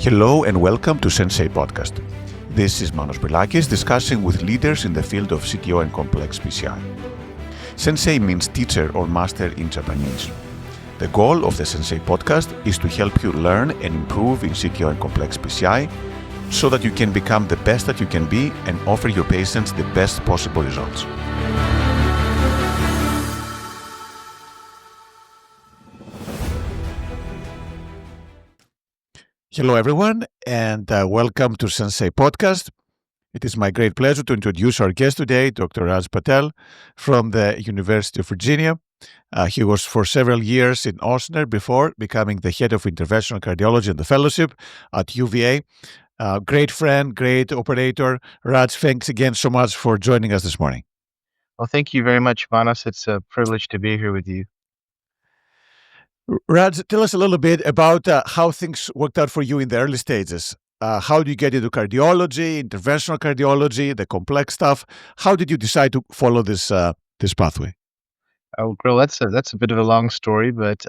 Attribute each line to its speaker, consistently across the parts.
Speaker 1: Hello and welcome to Sensei podcast. This is Manos Brilakis discussing with leaders in the field of CTO and complex PCI. Sensei means teacher or master in Japanese. The goal of the Sensei podcast is to help you learn and improve in CTO and complex PCI so that you can become the best that you can be and offer your patients the best possible results. Hello, everyone, and welcome to Sensei Podcast. It is my great pleasure to introduce our guest today, Dr. Rajan Patel from the University of Virginia. He was for several years in Osner before becoming the head of interventional cardiology and the fellowship at UVA. Great friend, great operator. Raj, thanks again so much for joining us this morning.
Speaker 2: Well, thank you very much, Manos. It's a privilege to be here with you.
Speaker 1: Raj, tell us a little bit about how things worked out for you in the early stages. How did you get into cardiology, interventional cardiology, the complex stuff? How did you decide to follow this pathway?
Speaker 2: Oh, girl, that's a bit of a long story, but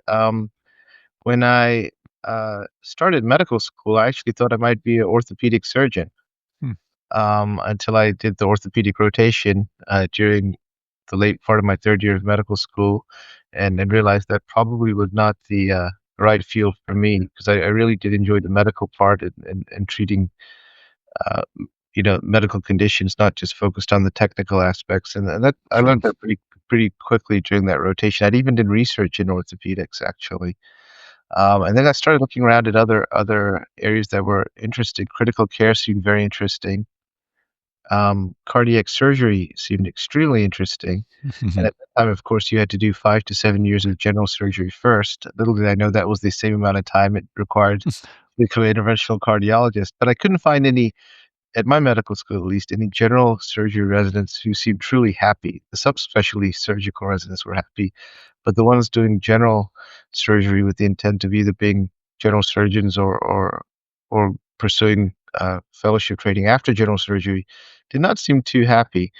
Speaker 2: when I started medical school, I actually thought I might be an orthopedic surgeon until I did the orthopedic rotation during the late part of my third year of medical school, and realized that probably was not the right field for me because I really did enjoy the medical part and treating medical conditions, not just focused on the technical aspects. And that I learned that pretty quickly during that rotation. I'd even did research in orthopedics actually. And then I started looking around at other areas that were interesting. Critical care seemed very interesting. Cardiac surgery seemed extremely interesting. And at that time, of course, you had to do 5 to 7 years of general surgery first. Little did I know that was the same amount of time it required to become an interventional cardiologist. But I couldn't find any, at my medical school at least, any general surgery residents who seemed truly happy. The subspecialty surgical residents were happy, but the ones doing general surgery with the intent of either being general surgeons or pursuing fellowship training after general surgery did not seem too happy.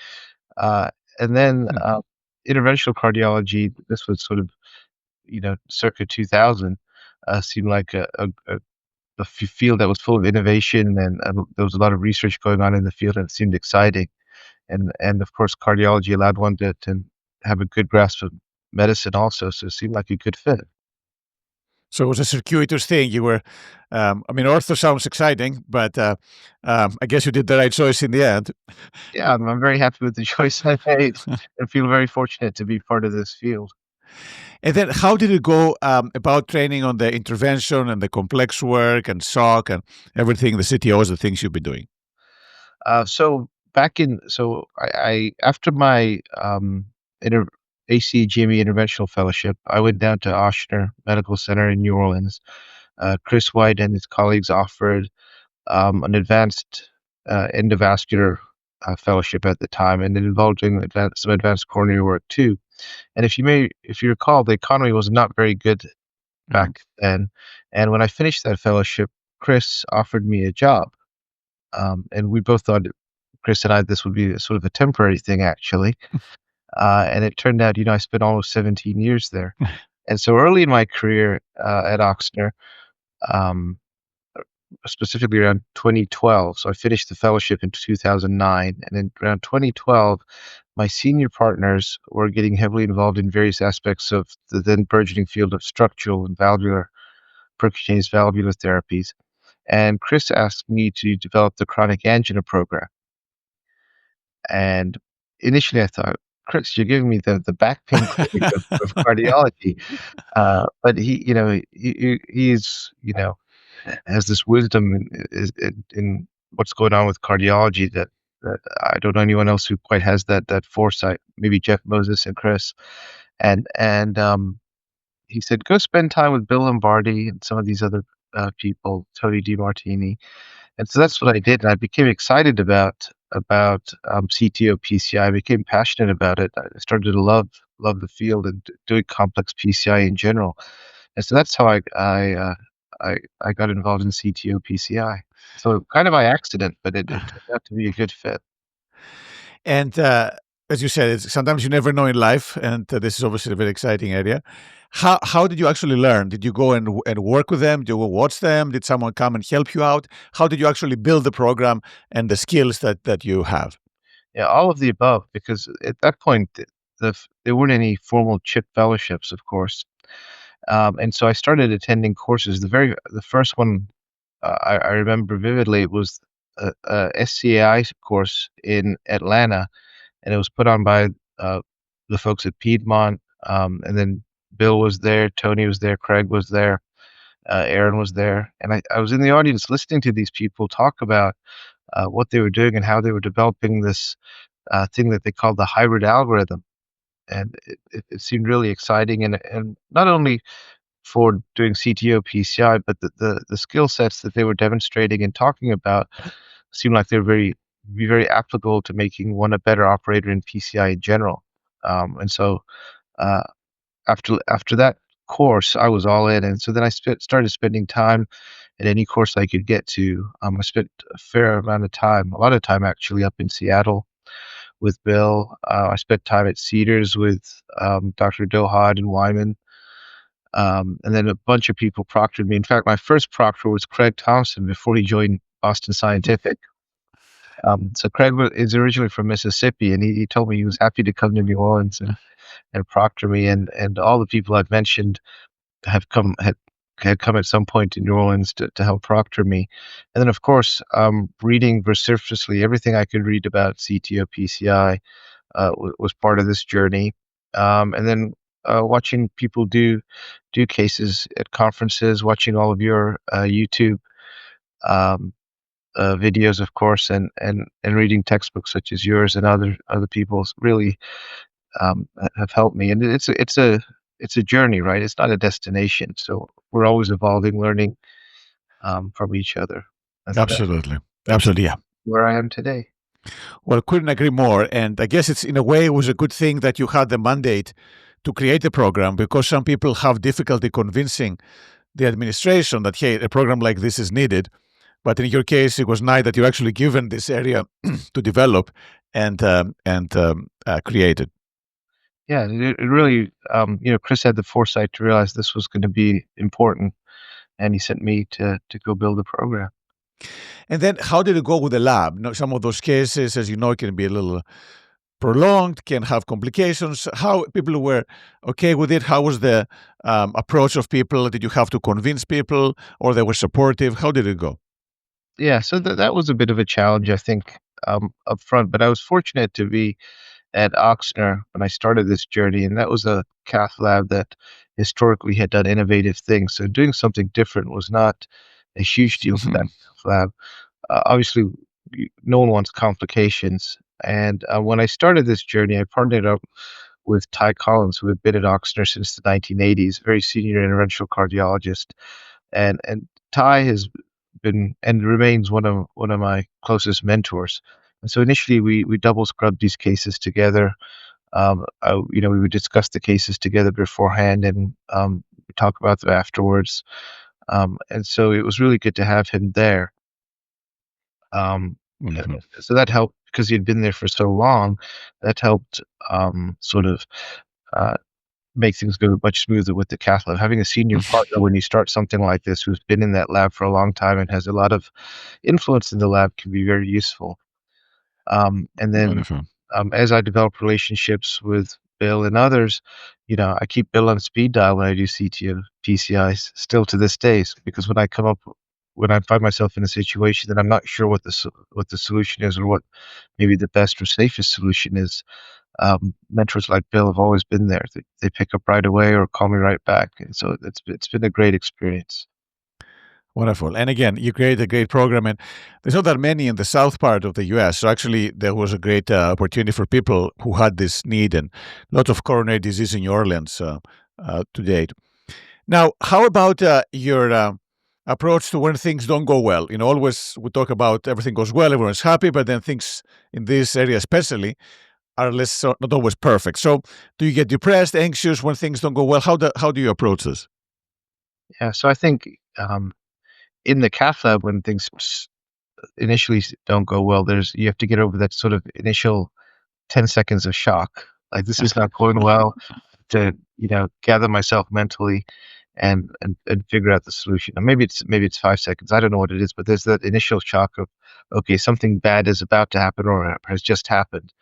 Speaker 2: And then interventional cardiology, this was sort of, circa 2000, seemed like a field that was full of innovation and there was a lot of research going on in the field and it seemed exciting. And of course, cardiology allowed one to have a good grasp of medicine also, so it seemed like a good fit.
Speaker 1: So it was a circuitous thing. You were, ortho sounds exciting, but I guess you did the right choice in the end.
Speaker 2: Yeah, I'm very happy with the choice I made and feel very fortunate to be part of this field.
Speaker 1: And then how did it go about training on the intervention and the complex work and SOC and everything, the CTOs, the things you've been doing?
Speaker 2: I after my ACGME Interventional Fellowship, I went down to Ochsner Medical Center in New Orleans. Chris White and his colleagues offered an advanced endovascular fellowship at the time, and it involved doing some advanced coronary work too. And if you recall, the economy was not very good back then. And when I finished that fellowship, Chris offered me a job. And we both thought, Chris and I, this would be sort of a temporary thing, actually. And it turned out, I spent almost 17 years there. And so early in my career at Ochsner, specifically around 2012, so I finished the fellowship in 2009, and then around 2012, my senior partners were getting heavily involved in various aspects of the then burgeoning field of structural and valvular, percutaneous valvular therapies. And Chris asked me to develop the chronic angina program. And initially I thought, Chris, you're giving me the back pain clinic of cardiology. But he's, has this wisdom in what's going on with cardiology that I don't know anyone else who quite has that foresight. Maybe Jeff Moses and Chris. And he said, go spend time with Bill Lombardi and some of these other people, Tony DiMartini. And so that's what I did. And I became excited about CTO PCI. I became passionate about it. I started to love the field and doing complex PCI in general. And so that's how I got involved in CTO PCI. So kind of by accident, but it turned out to be a good fit.
Speaker 1: And as you said, sometimes you never know in life, and this is obviously a very exciting area. How did you actually learn? Did you go and work with them? Did you go watch them? Did someone come and help you out? How did you actually build the program and the skills that you have?
Speaker 2: Yeah, all of the above, because at that point, there weren't any formal CHIP fellowships, of course. And so I started attending courses. The first one I remember vividly was a SCAI course in Atlanta, and it was put on by the folks at Piedmont. And then Bill was there, Tony was there, Craig was there, Aaron was there, and I was in the audience listening to these people talk about what they were doing and how they were developing this thing that they called the hybrid algorithm. And it seemed really exciting, and not only for doing CTO PCI, but the skill sets that they were demonstrating and talking about seemed like they're very applicable to making one a better operator in PCI in general. And so uh, after that course, I was all in, and so then I started spending time at any course I could get to. I spent a fair amount of time, a lot of time actually, up in Seattle with Bill. I spent time at Cedars with Dr. Dohad and Wyman. And then a bunch of people proctored me. In fact, my first proctor was Craig Thompson before he joined Boston Scientific. So Craig is originally from Mississippi, and he told me he was happy to come to New Orleans and proctor me. And all the people I've mentioned had come at some point to New Orleans to help proctor me. And then, of course, reading vociferously everything I could read about CTO PCI was part of this journey. And then watching people do cases at conferences, watching all of your YouTube um, videos, of course, and reading textbooks such as yours and other people's really have helped me. And it's a journey, right? It's not a destination. So we're always evolving, learning from each other. And
Speaker 1: Absolutely,
Speaker 2: that's
Speaker 1: absolutely, yeah.
Speaker 2: where I am today.
Speaker 1: Well, couldn't agree more. And I guess it's in a way it was a good thing that you had the mandate to create the program, because some people have difficulty convincing the administration that, hey, a program like this is needed. But in your case, it was nice that you're actually given this area to develop and create it.
Speaker 2: Yeah, it really, Chris had the foresight to realize this was going to be important, and he sent me to go build a program.
Speaker 1: And then how did it go with the lab? Some of those cases, as you know, can be a little prolonged, can have complications. How people were okay with it? How was the approach of people? Did you have to convince people, or they were supportive? How did it go?
Speaker 2: Yeah, so that was a bit of a challenge, I think, up front. But I was fortunate to be at Oxner when I started this journey, and that was a Cath lab that historically had done innovative things. So doing something different was not a huge deal for that Cath lab. Obviously, no one wants complications. And when I started this journey, I partnered up with Ty Collins, who had been at Oxner since the 1980s, very senior interventional cardiologist. And Ty has been and remains one of my closest mentors. And so initially we double scrubbed these cases together. We would discuss the cases together beforehand, and we talk about them afterwards. And so it was really good to have him there. Um,
Speaker 1: Mhm.
Speaker 2: so that helped because he had been there for so long. That helped sort of uh, make things go much smoother with the cath lab. Having a senior partner when you start something like this who's been in that lab for a long time and has a lot of influence in the lab can be very useful. And then
Speaker 1: Wonderful.
Speaker 2: as I develop relationships with Bill and others, I keep Bill on speed dial when I do CTO PCIs still to this day, because when I find myself in a situation that I'm not sure what the solution is, or what maybe the best or safest solution is, mentors like Bill have always been there. They pick up right away or call me right back. And so it's been a great experience.
Speaker 1: Wonderful. And again, you create a great program, and there's not that many in the south part of the US. So actually, there was a great opportunity for people who had this need, and lots of coronary disease in New Orleans to date. Now, how about your approach to when things don't go well? Always we talk about everything goes well, everyone's happy, but then things in this area, especially, are not always perfect. So, do you get depressed, anxious when things don't go well? How do you approach this?
Speaker 2: Yeah. So I think in the cath lab, when things initially don't go well, you have to get over that sort of initial 10 seconds of shock. Like, this is not going well, to, gather myself mentally and figure out the solution. Or maybe it's 5 seconds. I don't know what it is, but there's that initial shock of, okay, something bad is about to happen or has just happened,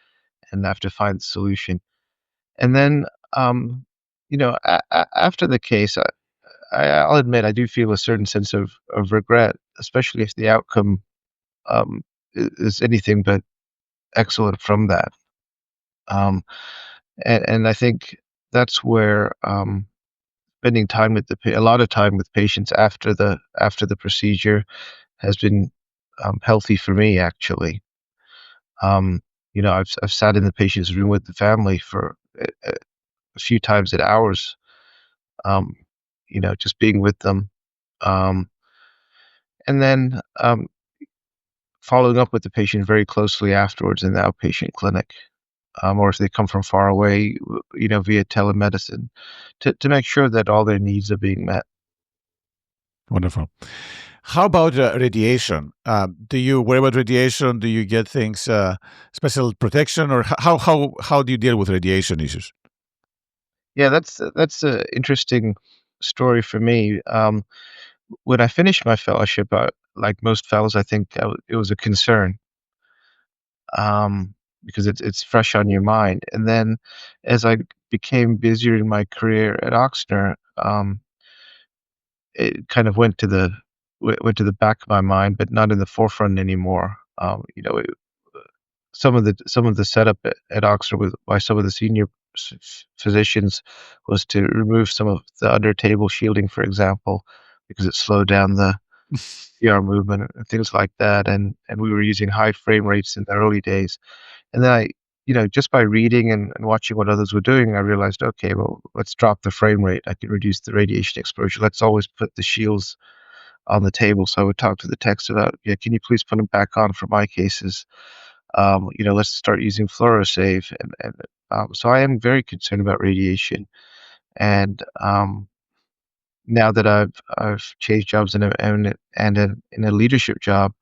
Speaker 2: and I have to find the solution. And then, after the case, I'll admit I do feel a certain sense of regret, especially if the outcome is anything but excellent from that. Um, and I think that's where spending time with a lot of time with patients after the procedure has been healthy for me, actually. Um, I've sat in the patient's room with the family for a few times at hours, um, just being with them. Um, and then following up with the patient very closely afterwards in the outpatient clinic, or if they come from far away, via telemedicine, to make sure that all their needs are being met.
Speaker 1: Wonderful. How about radiation? Do you worry about radiation? Do you get things special protection, or how do you deal with radiation issues?
Speaker 2: Yeah, that's a interesting story for me. When I finished my fellowship, like most fellows, I think it was a concern, because it's fresh on your mind. And then, as I became busier in my career at Oxner, it kind of went to the back of my mind, but not in the forefront anymore. Some of the setup at Oxford by some of the senior physicians was to remove some of the under table shielding, for example, because it slowed down the PR movement and things like that. And we were using high frame rates in the early days. And then just by reading and watching what others were doing, I realized, okay, well, let's drop the frame rate. I can reduce the radiation exposure. Let's always put the shields on the table. So I would talk to the techs about, yeah, can you please put them back on for my cases? Let's start using fluorosave. And so I am very concerned about radiation. And now that I've changed jobs in a leadership job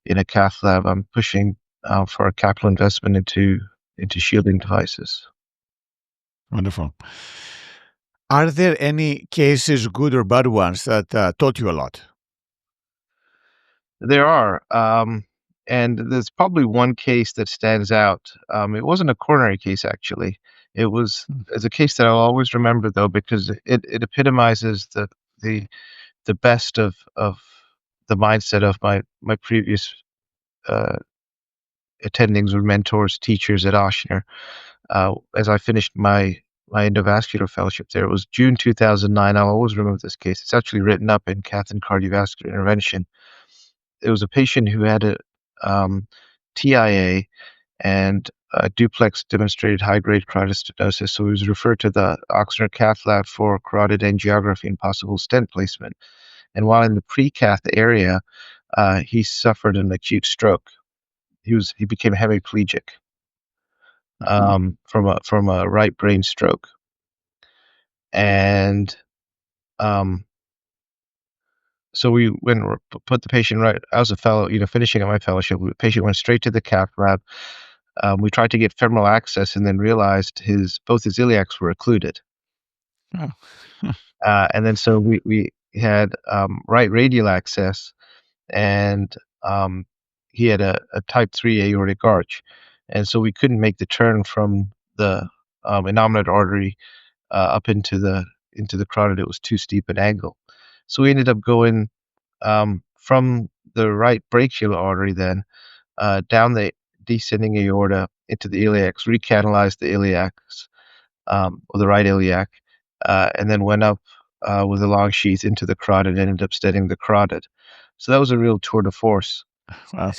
Speaker 2: in a Cath lab, I'm pushing for a capital investment into shielding devices.
Speaker 1: Wonderful. Are there any cases, good or bad ones, that taught you a lot?
Speaker 2: There are, and there's probably one case that stands out. It wasn't a coronary case, actually. It's a case that I'll always remember, though, because it epitomizes the the best of the mindset of my previous uh, attendings or mentors, teachers at Oshner. As I finished my endovascular fellowship there, it was June 2009. I'll always remember this case. It's actually written up in Cath and Cardiovascular Intervention. It was a patient who had a TIA and duplex demonstrated high-grade carotid stenosis, so he was referred to the Oxford Cath lab for carotid angiography and possible stent placement. And while in the pre-cath area, he suffered an acute stroke. He became hemiplegic from a right brain stroke, and so we put the patient right. I was a fellow, finishing up my fellowship. The patient went straight to the cath lab. We tried to get femoral access, and then realized both his iliacs were occluded.
Speaker 1: Oh.
Speaker 2: And then so we had right radial access, and he had a type 3 aortic arch, and so we couldn't make the turn from the innominate artery up into the carotid. It was too steep an angle, so we ended up going from the right brachial artery, then down the descending aorta into the iliacs, recanalized the iliacs, or the right iliac, and then went up with a long sheath into the carotid and ended up stenting the carotid. So that was a real tour de force.
Speaker 1: Wow.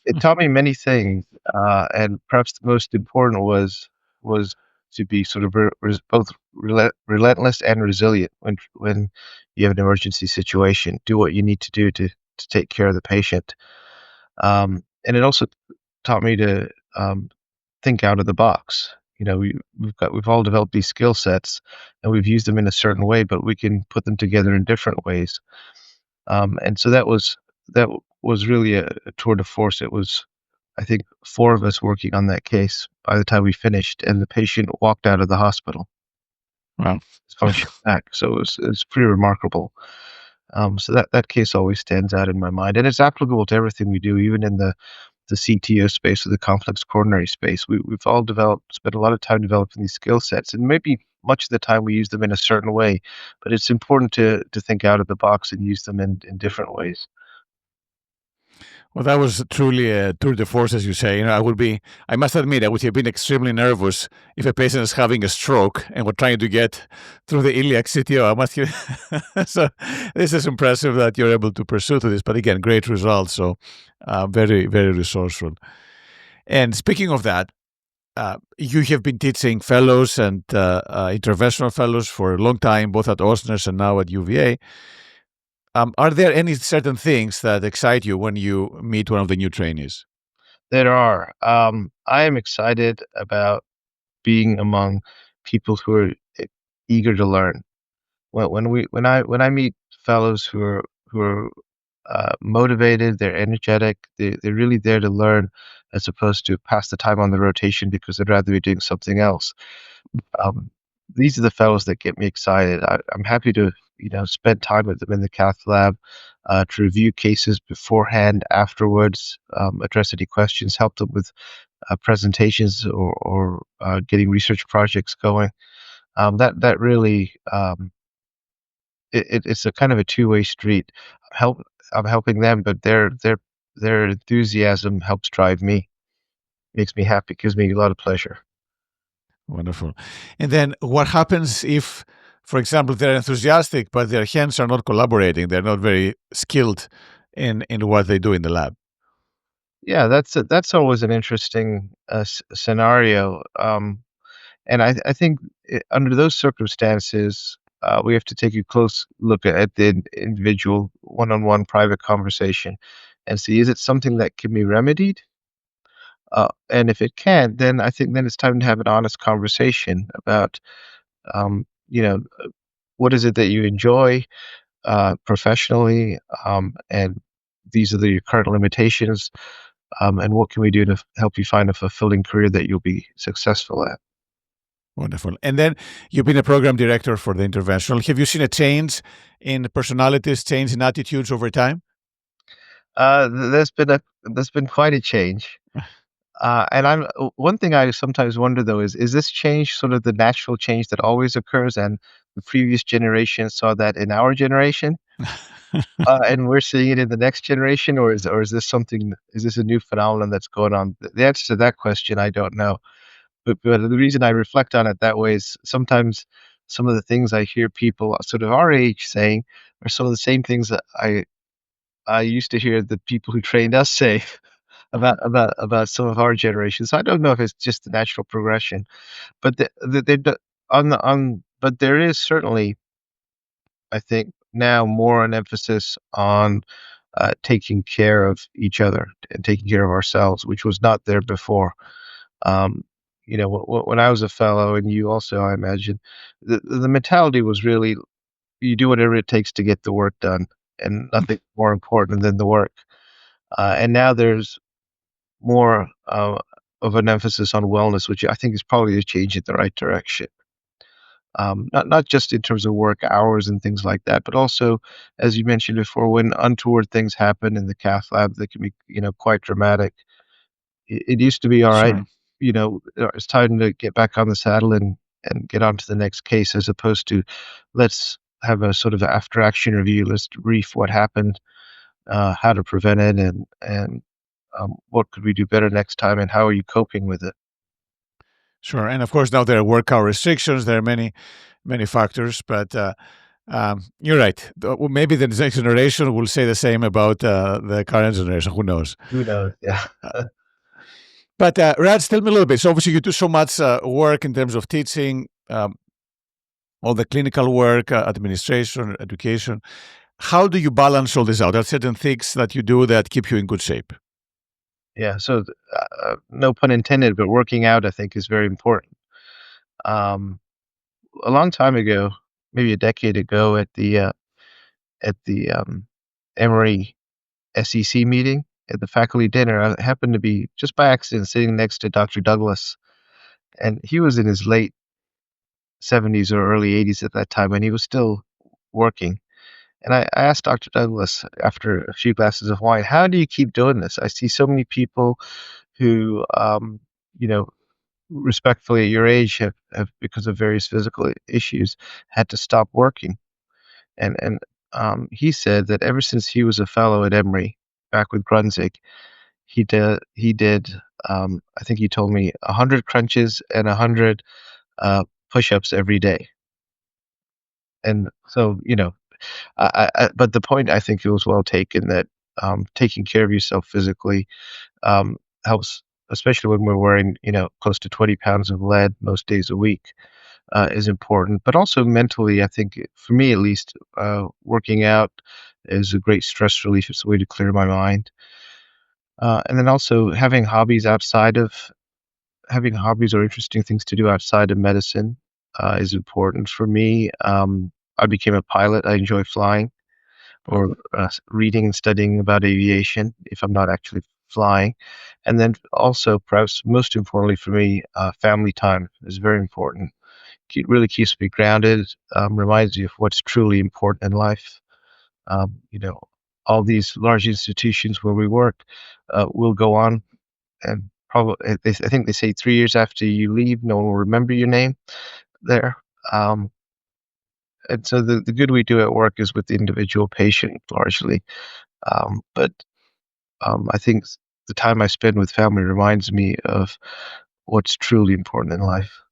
Speaker 2: It taught me many things, and perhaps the most important was to be sort of both relentless and resilient when you have an emergency situation. Do what you need to do to take care of the patient. And it also taught me to think out of the box. We've all developed these skill sets, and we've used them in a certain way, but we can put them together in different ways. And so that was really a tour de force. I think, 4 of us working on that case by the time we finished, and the patient walked out of the hospital,
Speaker 1: Wow.
Speaker 2: his function back. So it was pretty remarkable. So that case always stands out in my mind, and it's applicable to everything we do, even in the CTO space or the complex coronary space. We've all spent a lot of time developing these skill sets, and maybe much of the time we use them in a certain way, but it's important to think out of the box and use them in different ways.
Speaker 1: Well, that was truly a tour de force, as you say. I must admit, I would have been extremely nervous if a patient is having a stroke and we're trying to get through the iliac CTO. I must have, so this is impressive that you're able to pursue to this. But again, great results. So very, very resourceful. And speaking of that, you have been teaching fellows and interventional fellows for a long time, both at Osners and now at UVA. Are there any certain things that excite you when you meet one of the new trainees?
Speaker 2: There are. I am excited about being among people who are eager to learn. When I meet fellows who are motivated, they're energetic, they're really there to learn as opposed to pass the time on the rotation because they'd rather be doing something else. Um, these are the fellows that get me excited. I'm happy to spend time with them in the Cath lab, to review cases beforehand, afterwards, address any questions, help them with presentations or getting research projects going. That really it's a kind of a two-way street. Help I'm helping them, but their enthusiasm helps drive me. Makes me happy, gives me a lot of pleasure.
Speaker 1: Wonderful. And then what happens if, for example, they're enthusiastic, but their hands are not collaborating? They're not very skilled in what they do in the lab.
Speaker 2: Yeah, that's always an interesting scenario. And I think under those circumstances, we have to take a close look at the individual one-on-one private conversation and see, is it something that can be remedied? And if it can, then I think then it's time to have an honest conversation about, um, you know, what is it that you enjoy professionally, and these are the current limitations, and what can we do to help you find a fulfilling career that you'll be successful at?
Speaker 1: Wonderful. And then you've been a program director for the interventional. Have you seen a change in personalities, change in attitudes over time?
Speaker 2: There's been quite a change. And one thing I sometimes wonder though is this change sort of the natural change that always occurs, and the previous generation saw that in our generation, and we're seeing it in the next generation, or is this something? Is this a new phenomenon that's going on? The answer to that question, I don't know. But the reason I reflect on it that way is sometimes some of the things I hear people sort of our age saying are some of the same things that I used to hear the people who trained us say about some of our generation. So I don't know if it's just the natural progression, but but there is certainly, I think, now more an emphasis on taking care of each other and taking care of ourselves, which was not there before. Um, when I was a fellow, and you also, I imagine, the mentality was really you do whatever it takes to get the work done, and nothing more important than the work. And now there's more of an emphasis on wellness, which I think is probably a change in the right direction. Not just in terms of work hours and things like that, but also, as you mentioned before, when untoward things happen in the cath lab, that can be quite dramatic. It used to be all right,
Speaker 1: Sure.
Speaker 2: it's time to get back on the saddle and get on to the next case, as opposed to let's have a sort of after action review. Let's brief what happened, how to prevent it, and what could we do better next time, and how are you coping with it?
Speaker 1: Sure. And of course, now there are work hour restrictions. There are many, many factors, but you're right. Well, maybe the next generation will say the same about the current generation. Who knows?
Speaker 2: Who knows? Yeah.
Speaker 1: Uh, but Raj, tell me a little bit. So obviously, you do so much work in terms of teaching, all the clinical work, administration, education. How do you balance all this out? Are there certain things that you do that keep you in good shape?
Speaker 2: Yeah. So, no pun intended, but working out, I think, is very important. Um, a long time ago, maybe a decade ago, at the Emory SEC meeting. at the faculty dinner, I happened to be just by accident sitting next to Dr. Douglas, and he was in his late 70s or early 80s at that time, and he was still working. And I asked Dr. Douglas after a few glasses of wine, "How do you keep doing this? I see so many people who, you know, respectfully at your age have because of various physical issues had to stop working." And he said that ever since he was a fellow at Emory back with Grunzig, he did I think he told me 100 crunches and 100 push-ups every day. And so, but the point I think it was well taken that taking care of yourself physically um, helps, especially when we're wearing, close to 20 pounds of lead most days a week, is important. But also mentally, I think, for me at least, working out is a great stress relief. It's a way to clear my mind. And then also having hobbies or interesting things to do outside of medicine is important for me. I became a pilot. I enjoy flying or reading and studying about aviation if I'm not actually flying. And then also, perhaps most importantly for me, family time is very important. Really keeps me grounded, reminds you of what's truly important in life. Um, you know, all these large institutions where we work will go on, and probably I think they say 3 years after you leave, no one will remember your name there. Um, and so the good we do at work is with the individual patient largely. But I think the time I spend with family reminds me of what's truly important in life.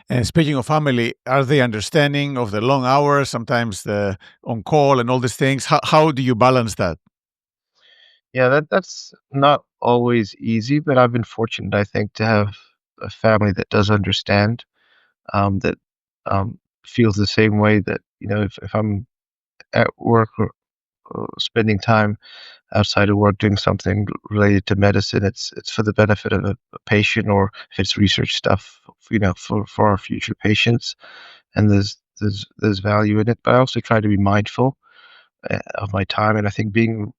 Speaker 1: And speaking of family, are they understanding of the long hours, sometimes the on call and all these things? How do you balance that?
Speaker 2: Yeah, that's not always easy, but I've been fortunate, I think, to have a family that does understand, that feels the same way that, if I'm at work or spending time outside of work doing something related to medicine, it's for the benefit of a patient, or if it's research stuff, for our future patients. And there's value in it, but I also try to be mindful of my time, and I think being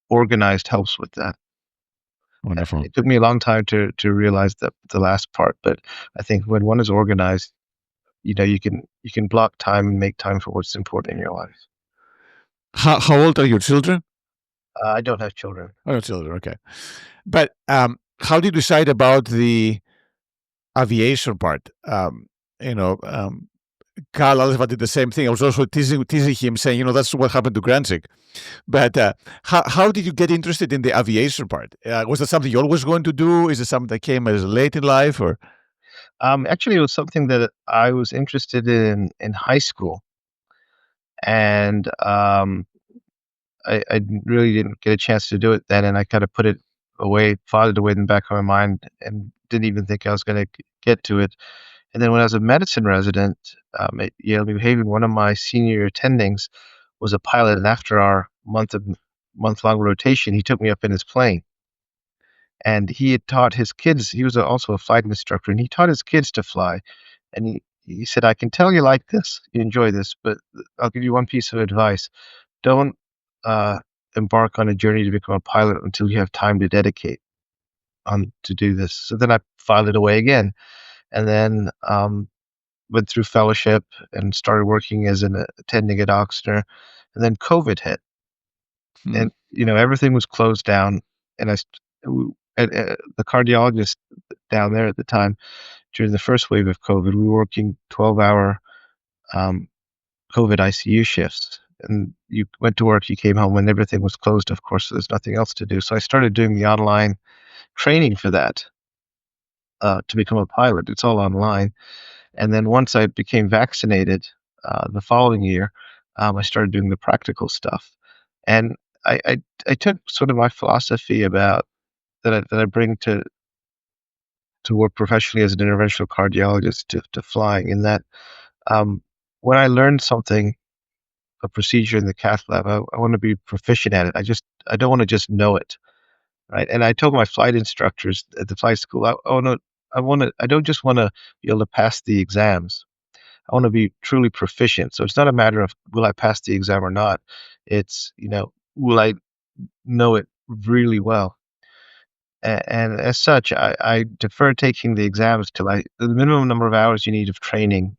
Speaker 2: organized helps with that.
Speaker 1: Wonderful.
Speaker 2: It took me a long time to realize that the last part, but I think when one is organized, you can block time and make time for what's important in your life.
Speaker 1: How old are your children?
Speaker 2: I don't have children.
Speaker 1: Oh, your children, okay. But how did you decide about the aviation part? You know, um, Carl Alva did the same thing. I was also teasing him, saying, that's what happened to Granzik. But how did you get interested in the aviation part? Was that something you always going to do? Is it something that came as late in life, or?
Speaker 2: Actually, it was something that I was interested in high school, and I really didn't get a chance to do it then, and I kind of put it away, filed it away in the back of my mind, and didn't even think I was going to get to it. And then when I was a medicine resident at Yale New Haven, one of my senior attendings was a pilot, and after our month-long rotation, he took me up in his plane, and he had taught his kids. He was also a flight instructor, and he taught his kids to fly. And he said, "I can tell you like this, you enjoy this, but I'll give you one piece of advice: don't uh, embark on a journey to become a pilot until you have time to dedicate on to do this." So then I filed it away again, and then went through fellowship and started working as an attending at Oxner, and then COVID hit,
Speaker 1: Hmm.
Speaker 2: and everything was closed down, and the cardiologist down there at the time during the first wave of COVID, we were working 12-hour um, COVID ICU shifts. And you went to work, you came home when everything was closed, of course, so there's nothing else to do. So I started doing the online training for that to become a pilot. It's all online. And then once I became vaccinated the following year, I started doing the practical stuff. And I took sort of my philosophy about that I bring to work professionally as an interventional cardiologist to flying, in that when I learn something, a procedure in the cath lab, I want to be proficient at it. I don't want to just know it, right? And I told my flight instructors at the flight school, I don't just want to be able to pass the exams. I want to be truly proficient. So it's not a matter of will I pass the exam or not. It's, will I know it really well. And as such, I defer taking the exams till the minimum number of hours you need of training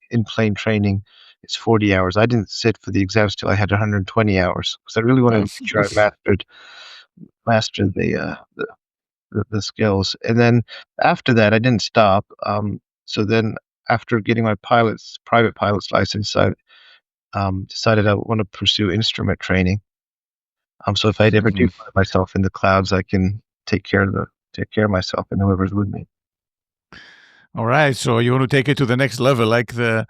Speaker 2: in plane training is 40 hours. I didn't sit for the exams till I had 120 hours because I really wanted to
Speaker 1: Nice.
Speaker 2: make sure I mastered the skills. And then after that, I didn't stop. So then after getting my private pilot's license, I decided I want to pursue instrument training. So if I ever do
Speaker 1: Mhm.
Speaker 2: find myself in the clouds, I can take care of myself and whoever's with me.
Speaker 1: All right. So you want to take it to the next level, like the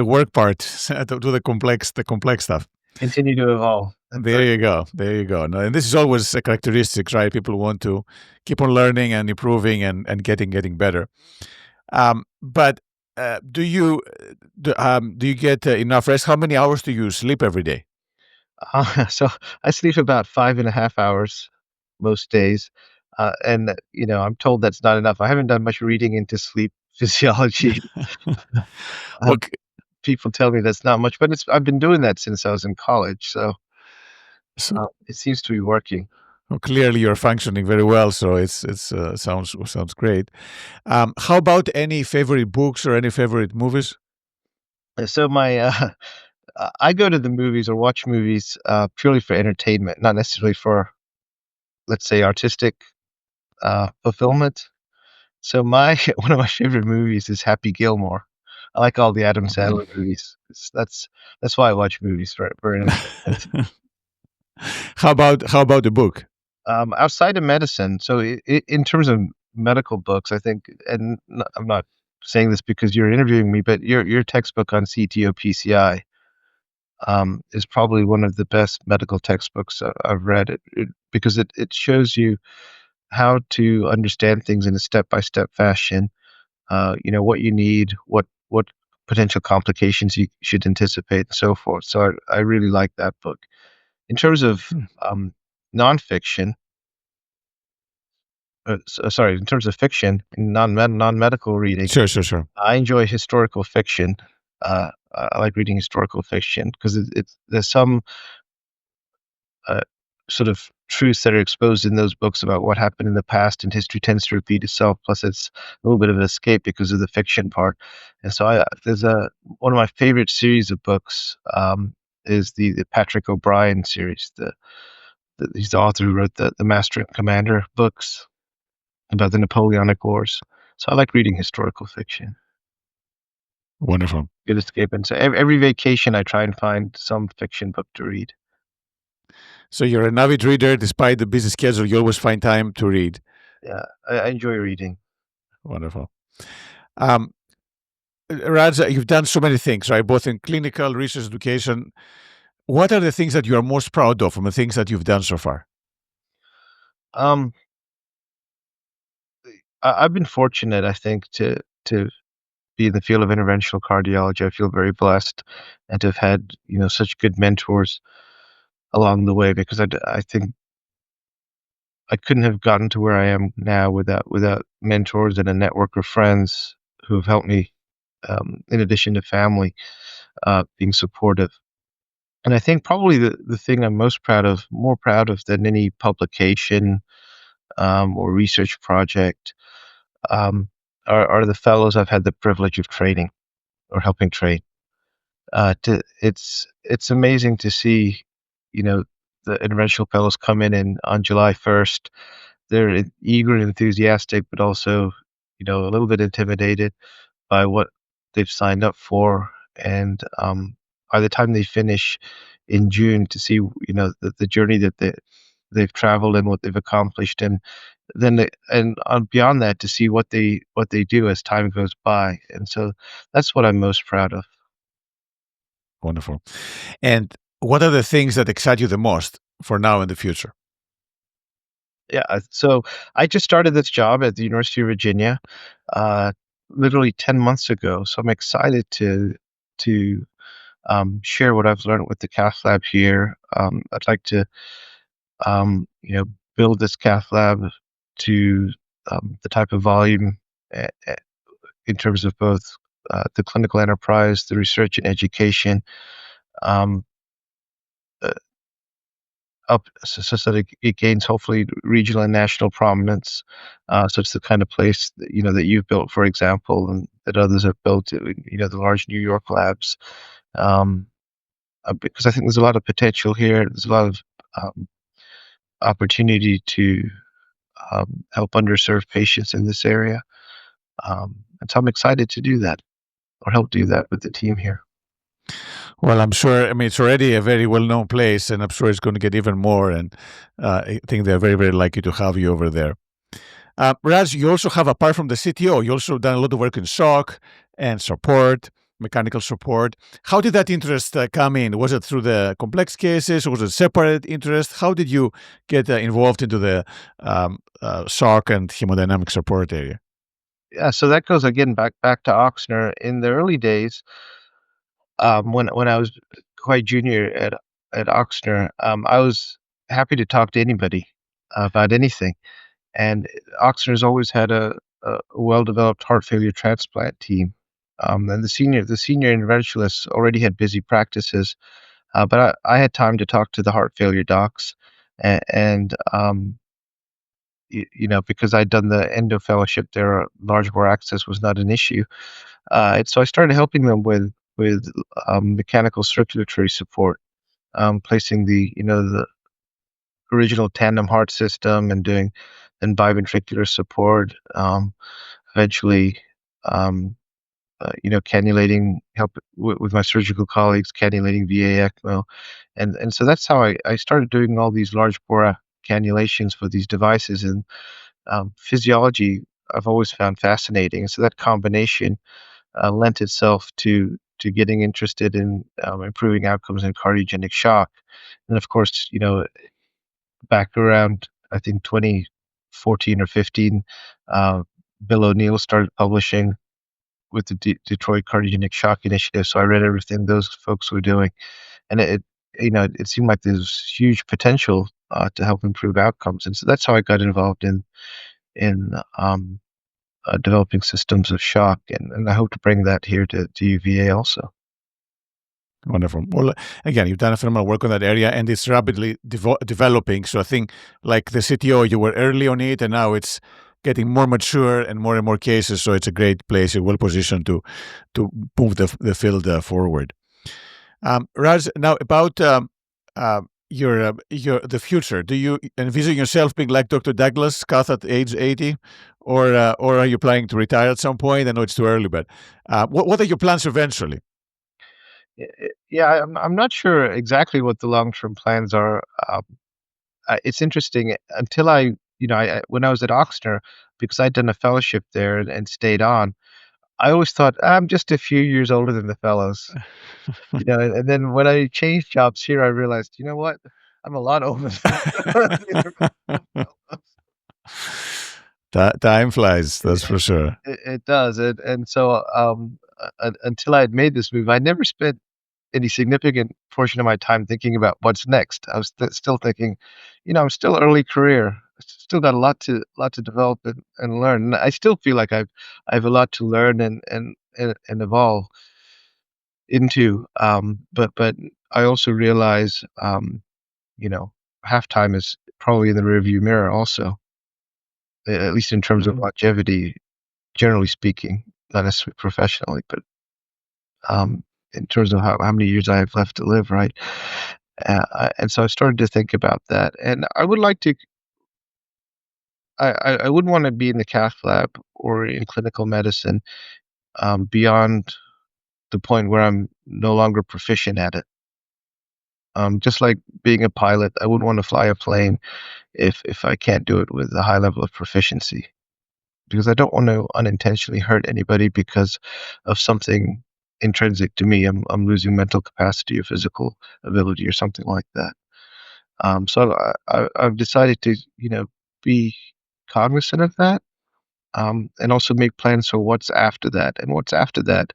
Speaker 1: work part, to the complex stuff.
Speaker 2: Continue to evolve. That's
Speaker 1: There
Speaker 2: right.
Speaker 1: you go. There you go. No, and this is always a characteristics, right? People want to keep on learning and improving and getting better. But do you get enough rest? How many hours do you sleep every day?
Speaker 2: So I sleep about 5.5 hours most days. And, I'm told that's not enough. I haven't done much reading into sleep physiology.
Speaker 1: Well,
Speaker 2: Um, People tell me that's not much, but I've been doing that since I was in college, so
Speaker 1: so,
Speaker 2: it seems to be working.
Speaker 1: well, clearly you're functioning very well, so it's sounds great. How about any favorite books or any favorite movies?
Speaker 2: So I go to the movies or watch movies purely for entertainment, not necessarily for, let's say, artistic fulfillment. So my one of my favorite movies is Happy Gilmore. I like all the Adam
Speaker 1: Mhm.
Speaker 2: Sandler movies. That's why I watch movies for entertainment.
Speaker 1: How about the book?
Speaker 2: Outside of medicine, so in terms of medical books, I think, and I'm not saying this because you're interviewing me, but your textbook on CTO-PCI is probably one of the best medical textbooks I've read. Because it shows you how to understand things in a step-by-step fashion. What you need, what potential complications you should anticipate, and so forth. So I really like that book. In terms of
Speaker 1: Hmm.
Speaker 2: nonfiction, sorry, in terms of fiction and non-medical reading,
Speaker 1: Sure.
Speaker 2: I enjoy historical fiction. I like reading historical fiction because there's some uh, sort of truths that are exposed in those books about what happened in the past, and history tends to repeat itself. Plus, it's a little bit of an escape because of the fiction part. And so, there's one of my favorite series of books is the Patrick O'Brien series. He's the author who wrote the Master and Commander books about the Napoleonic Wars. So I like reading historical fiction.
Speaker 1: Wonderful.
Speaker 2: Good escape. And so every vacation, I try and find some fiction book to read.
Speaker 1: So you're an avid reader, despite the busy schedule. You always find time to read.
Speaker 2: Yeah, I enjoy reading.
Speaker 1: Wonderful. Um, Raj, you've done so many things, right? Both in clinical research education. What are the things that you are most proud of from the things that you've done so far?
Speaker 2: Um, I've been fortunate, I think, to be in the field of interventional cardiology. I feel very blessed and to have had, such good mentors along the way because I think I couldn't have gotten to where I am now without mentors and a network of friends who have helped me, in addition to family, being supportive. And I think probably the thing I'm more proud of than any publication or research project, um, are the fellows I've had the privilege of training or helping train. It's amazing to see, you know, the interventional fellows come in and on July 1st, they're eager and enthusiastic, but also, a little bit intimidated by what they've signed up for. And by the time they finish in June to see, the journey that they've traveled and what they've accomplished, and then beyond that to see what they do as time goes by. And so that's what I'm most proud of.
Speaker 1: Wonderful. And what are the things that excite you the most for now and the future?
Speaker 2: Yeah, so I just started this job at the University of Virginia, uh, literally 10 months ago. So I'm excited to share what I've learned with the Cath lab here. I'd like to, um, you know, build this Cath lab to the type of volume in terms of both the clinical enterprise, the research and education, um, uh, up so that it gains hopefully regional and national prominence. So it's the kind of place that, that you've built, for example, and that others have built, the large New York labs. Um, because I think there's a lot of potential here. There's a lot of um, opportunity to help underserved patients in this area. And so I'm excited to do that or help do that with the team here.
Speaker 1: Well, I'm sure. I mean, it's already a very well-known place, and I'm sure it's going to get even more. And I think they're very, very lucky to have you over there. Raj, you also have, apart from the CTO, you also done a lot of work in shock and support, mechanical support. How did that interest come in? Was it through the complex cases, or was it separate interest? How did you get involved into the shock and hemodynamic support area?
Speaker 2: Yeah, so that goes again back to Oxner. In the early days, when I was quite junior at Oxner, I was happy to talk to anybody about anything. And Oxner's always had a well-developed heart failure transplant team. And the senior interventionists already had busy practices, but I had time to talk to the heart failure docs, and because I'd done the endo fellowship there, large bore access was not an issue. And so I started helping them with mechanical circulatory support, placing the original tandem heart system and doing then biventricular support. Eventually, um, cannulating, help with my surgical colleagues, cannulating VA ECMO, and so that's how I started doing all these large bore cannulations for these devices. And physiology I've always found fascinating, so that combination lent itself to getting interested in improving outcomes in cardiogenic shock. And of course, back around I think 2014 or 15, uh, Bill O'Neill started publishing with the Detroit Cardiogenic Shock Initiative. So I read everything those folks were doing, and it seemed like there's huge potential to help improve outcomes. And so that's how I got involved in developing systems of shock, and I hope to bring that here to UVA also.
Speaker 1: Wonderful. Well, again, you've done a phenomenal work on that area, and it's rapidly developing. So I think, like the CTO, you were early on it, and now it's getting more mature and more cases. So it's a great place. You're well positioned to move the field forward. Raj, now about your the future. Do you envision yourself being like Dr. Douglas, Cath at age 80, or are you planning to retire at some point? I know it's too early, but what are your plans eventually?
Speaker 2: Yeah, I'm not sure exactly what the long-term plans are. It's interesting until when I was at Oxner, because I'd done a fellowship there and stayed on. I always thought I'm just a few years older than the fellows, and then when I changed jobs here, I realized, you know what, I'm a lot older than the fellows.
Speaker 1: Time flies, that's for sure.
Speaker 2: It does, and so until I had made this move, I never spent any significant portion of my time thinking about what's next. I was still thinking, I'm still early career. Still got a lot to develop and learn. And I still feel like I have a lot to learn and evolve into. But I also realize, you know, halftime is probably in the rearview mirror. Also, at least in terms of longevity, generally speaking, not necessarily professionally, but um, in terms of how many years I have left to live, right? And so I started to think about that, and I would like to. I wouldn't want to be in the cath lab or in clinical medicine beyond the point where I'm no longer proficient at it. Just like being a pilot, I wouldn't want to fly a plane if I can't do it with a high level of proficiency, because I don't want to unintentionally hurt anybody because of something intrinsic to me. I'm losing mental capacity or physical ability or something like that. So I've decided to be cognizant of that, and also make plans for what's after that. And what's after that,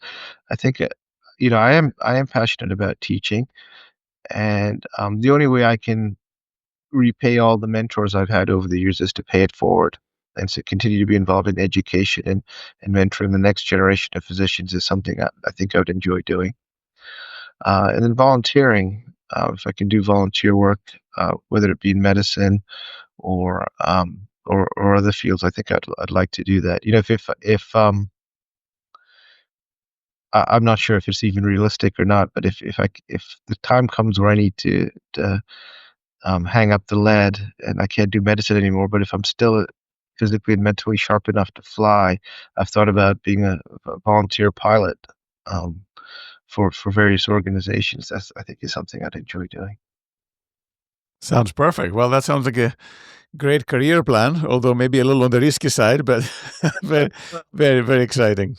Speaker 2: I think, I am passionate about teaching, and the only way I can repay all the mentors I've had over the years is to pay it forward. And to continue to be involved in education and mentoring the next generation of physicians is something I think I would enjoy doing. And then volunteering. if I can do volunteer work, whether it be in medicine or other fields, I think I'd like to do that. If I'm not sure if it's even realistic or not, but if the time comes where I need to hang up the lead and I can't do medicine anymore, but if I'm still physically and mentally sharp enough to fly, I've thought about being a volunteer pilot for various organizations. That's, I think, is something I'd enjoy doing.
Speaker 1: Sounds perfect. Well, that sounds like a great career plan, although maybe a little on the risky side, but very, very, very exciting.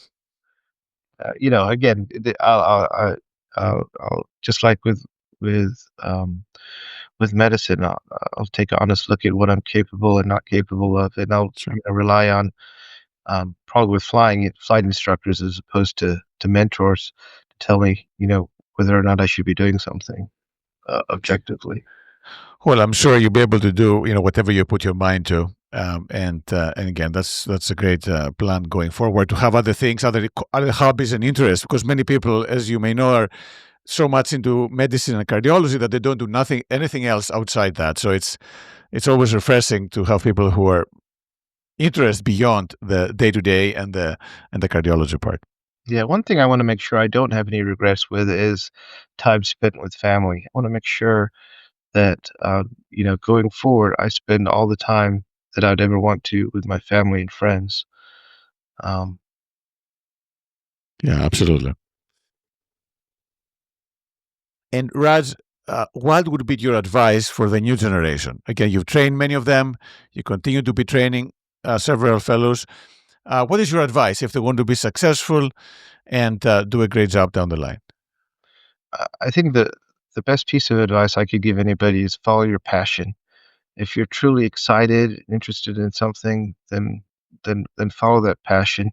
Speaker 2: Again, I'll just like with um, with medicine, I'll take an honest look at what I'm capable and not capable of, and I'll
Speaker 1: Sure.
Speaker 2: rely on probably with flight instructors as opposed to mentors to tell me, whether or not I should be doing something objectively.
Speaker 1: Well, I'm sure you'll be able to do whatever you put your mind to. And again, that's a great plan going forward to have other things, other hobbies and interests. Because many people, as you may know, are so much into medicine and cardiology that they don't do anything else outside that. So it's always refreshing to have people who are interested beyond the day to day and the cardiology part.
Speaker 2: Yeah, one thing I want to make sure I don't have any regrets with is time spent with family. I want to make sure that going forward, I spend all the time that I'd ever want to with my family and friends. Um,
Speaker 1: Yeah, absolutely. And Raj, what would be your advice for the new generation? Again, you've trained many of them. You continue to be training several fellows. What is your advice if they want to be successful and do a great job down the line?
Speaker 2: I think the best piece of advice I could give anybody is follow your passion. If you're truly excited, interested in something, then follow that passion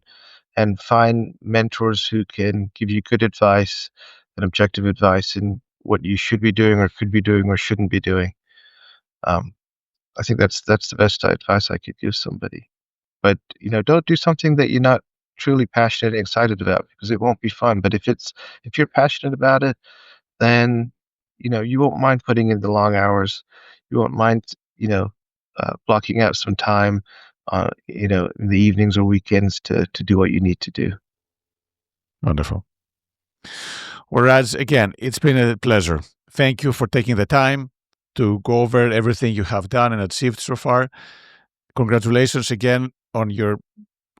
Speaker 2: and find mentors who can give you good advice and objective advice in what you should be doing or could be doing or shouldn't be doing. Um, I think that's the best advice I could give somebody. But don't do something that you're not truly passionate and excited about because it won't be fun. But if you're passionate about it, then you won't mind putting in the long hours. You won't mind blocking out some time, in the evenings or weekends to do what you need to do.
Speaker 1: Wonderful. Well, Raj, again, it's been a pleasure. Thank you for taking the time to go over everything you have done and achieved so far. Congratulations again on your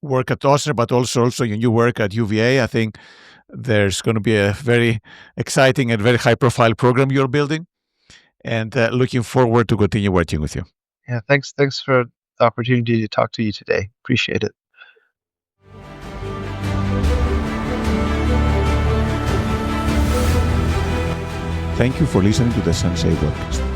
Speaker 1: work at Osner, but also your new work at UVA. I think there's going to be a very exciting and very high-profile program you're building, and looking forward to continue working with you.
Speaker 2: Yeah, thanks for the opportunity to talk to you today. Appreciate it.
Speaker 1: Thank you for listening to the Sensei podcast.